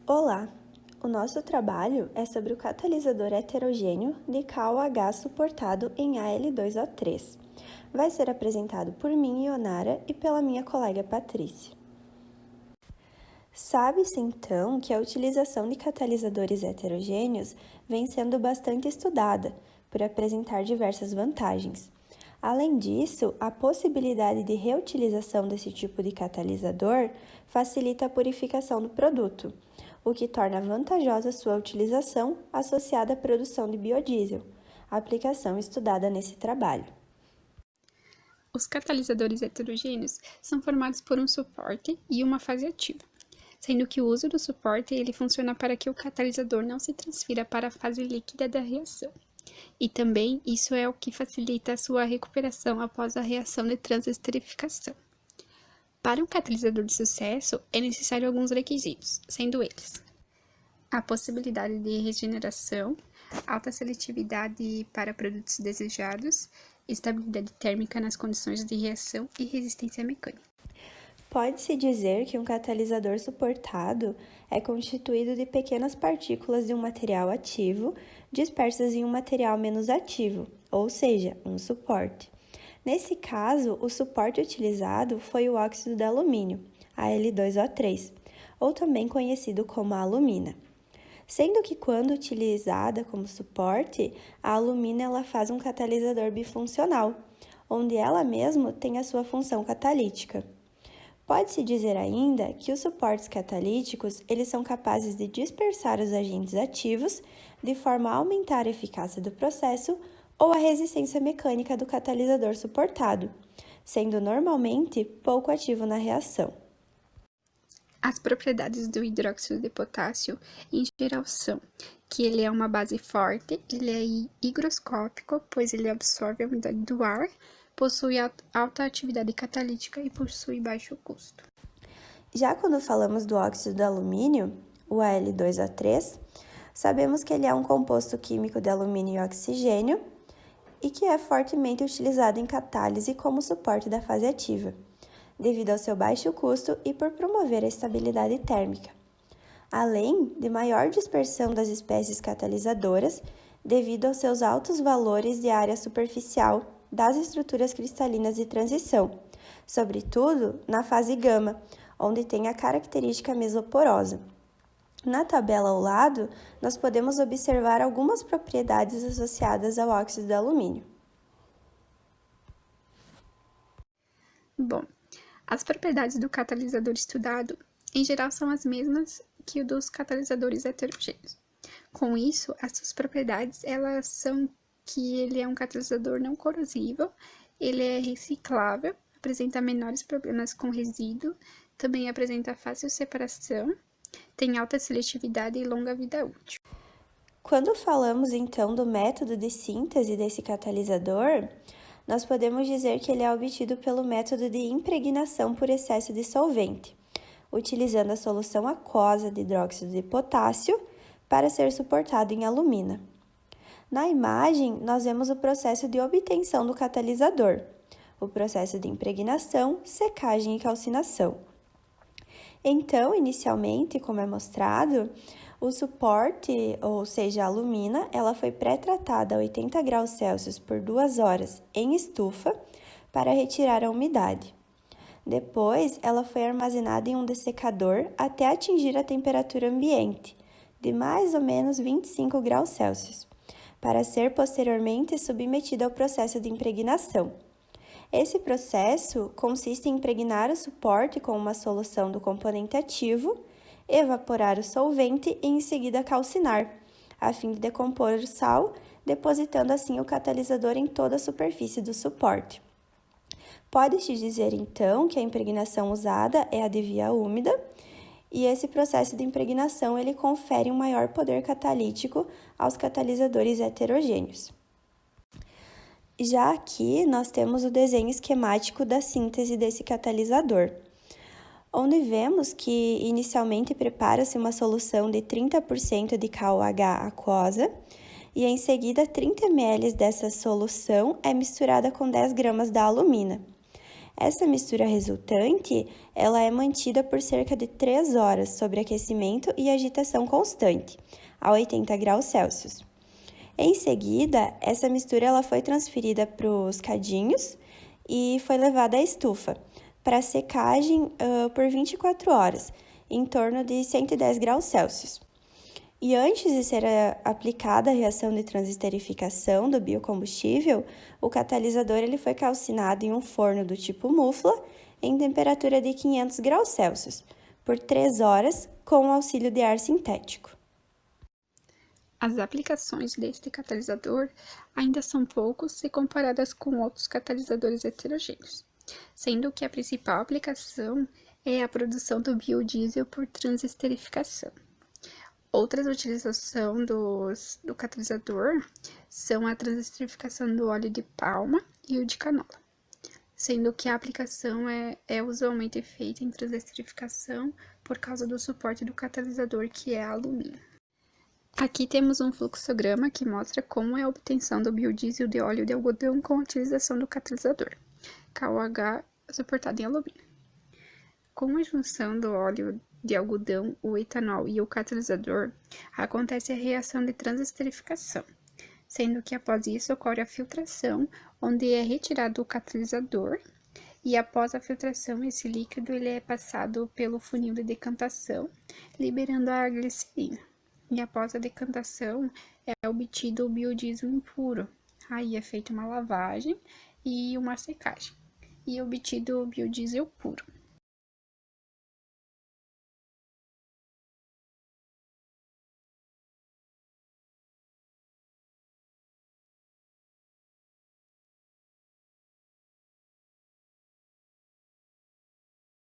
Olá! O nosso trabalho é sobre o catalisador heterogêneo de KOH suportado em Al2O3. Vai ser apresentado por mim, Ionara, e pela minha colega Patrícia. Sabe-se, então, que a utilização de catalisadores heterogêneos vem sendo bastante estudada, por apresentar diversas vantagens. Além disso, a possibilidade de reutilização desse tipo de catalisador facilita a purificação do produto, o que torna vantajosa sua utilização associada à produção de biodiesel, aplicação estudada nesse trabalho. Os catalisadores heterogêneos são formados por um suporte e uma fase ativa, sendo que o uso do suporte ele funciona para que o catalisador não se transfira para a fase líquida da reação. E também isso é o que facilita a sua recuperação após a reação de transesterificação. Para um catalisador de sucesso, é necessário alguns requisitos, sendo eles: a possibilidade de regeneração, alta seletividade para produtos desejados, estabilidade térmica nas condições de reação e resistência mecânica. Pode-se dizer que um catalisador suportado é constituído de pequenas partículas de um material ativo dispersas em um material menos ativo, ou seja, um suporte. Nesse caso, o suporte utilizado foi o óxido de alumínio, Al2O3, ou também conhecido como a alumina. Sendo que quando utilizada como suporte, a alumina ela faz um catalisador bifuncional, onde ela mesma tem a sua função catalítica. Pode-se dizer ainda que os suportes catalíticos eles são capazes de dispersar os agentes ativos de forma a aumentar a eficácia do processo ou a resistência mecânica do catalisador suportado, sendo normalmente pouco ativo na reação. As propriedades do hidróxido de potássio, em geral, são que ele é uma base forte, ele é higroscópico, pois ele absorve a umidade do ar, possui alta atividade catalítica e possui baixo custo. Já quando falamos do óxido de alumínio, o Al2O3, sabemos que ele é um composto químico de alumínio e oxigênio e que é fortemente utilizado em catálise como suporte da fase ativa, devido ao seu baixo custo e por promover a estabilidade térmica, além de maior dispersão das espécies catalisadoras devido aos seus altos valores de área superficial das estruturas cristalinas de transição, sobretudo na fase gama, onde tem a característica mesoporosa. Na tabela ao lado, nós podemos observar algumas propriedades associadas ao óxido de alumínio. Bom, as propriedades do catalisador estudado, em geral, são as mesmas que o dos catalisadores heterogêneos. Com isso, as suas propriedades, elas são que ele é um catalisador não corrosivo, ele é reciclável, apresenta menores problemas com resíduo, também apresenta fácil separação, tem alta seletividade e longa vida útil. Quando falamos então do método de síntese desse catalisador, nós podemos dizer que ele é obtido pelo método de impregnação por excesso de solvente, utilizando a solução aquosa de hidróxido de potássio para ser suportado em alumina. Na imagem, nós vemos o processo de obtenção do catalisador, o processo de impregnação, secagem e calcinação. Então, inicialmente, como é mostrado, o suporte, ou seja, a alumina, ela foi pré-tratada a 80 graus Celsius por 2 horas em estufa para retirar a umidade. Depois, ela foi armazenada em um dessecador até atingir a temperatura ambiente, de mais ou menos 25 graus Celsius, para ser posteriormente submetida ao processo de impregnação. Esse processo consiste em impregnar o suporte com uma solução do componente ativo, evaporar o solvente e em seguida calcinar, a fim de decompor o sal, depositando assim o catalisador em toda a superfície do suporte. Pode-se dizer então que a impregnação usada é a de via úmida, e esse processo de impregnação ele confere um maior poder catalítico aos catalisadores heterogêneos. Já aqui nós temos o desenho esquemático da síntese desse catalisador, onde vemos que inicialmente prepara-se uma solução de 30% de KOH aquosa e em seguida 30 ml dessa solução é misturada com 10 gramas da alumina. Essa mistura resultante, ela é mantida por cerca de 3 horas sob aquecimento e agitação constante, a 80 graus Celsius. Em seguida, essa mistura ela foi transferida para os cadinhos e foi levada à estufa para secagem por 24 horas, em torno de 110 graus Celsius. E antes de ser aplicada a reação de transesterificação do biocombustível, o catalisador ele foi calcinado em um forno do tipo mufla em temperatura de 500 graus Celsius por 3 horas com o auxílio de ar sintético. As aplicações deste catalisador ainda são poucas se comparadas com outros catalisadores heterogêneos, sendo que a principal aplicação é a produção do biodiesel por transesterificação. Outras utilizações do catalisador são a transesterificação do óleo de palma e o de canola, sendo que a aplicação é usualmente feita em transesterificação por causa do suporte do catalisador, que é alumínio. Aqui temos um fluxograma que mostra como é a obtenção do biodiesel de óleo de algodão com a utilização do catalisador, KOH suportado em alumínio. Com a junção do óleo de algodão, o etanol e o catalisador, acontece a reação de transesterificação, sendo que após isso ocorre a filtração, onde é retirado o catalisador, e após a filtração esse líquido ele é passado pelo funil de decantação, liberando a glicerina. E após a decantação é obtido o biodiesel impuro. Aí é feita uma lavagem e uma secagem, e obtido o biodiesel puro.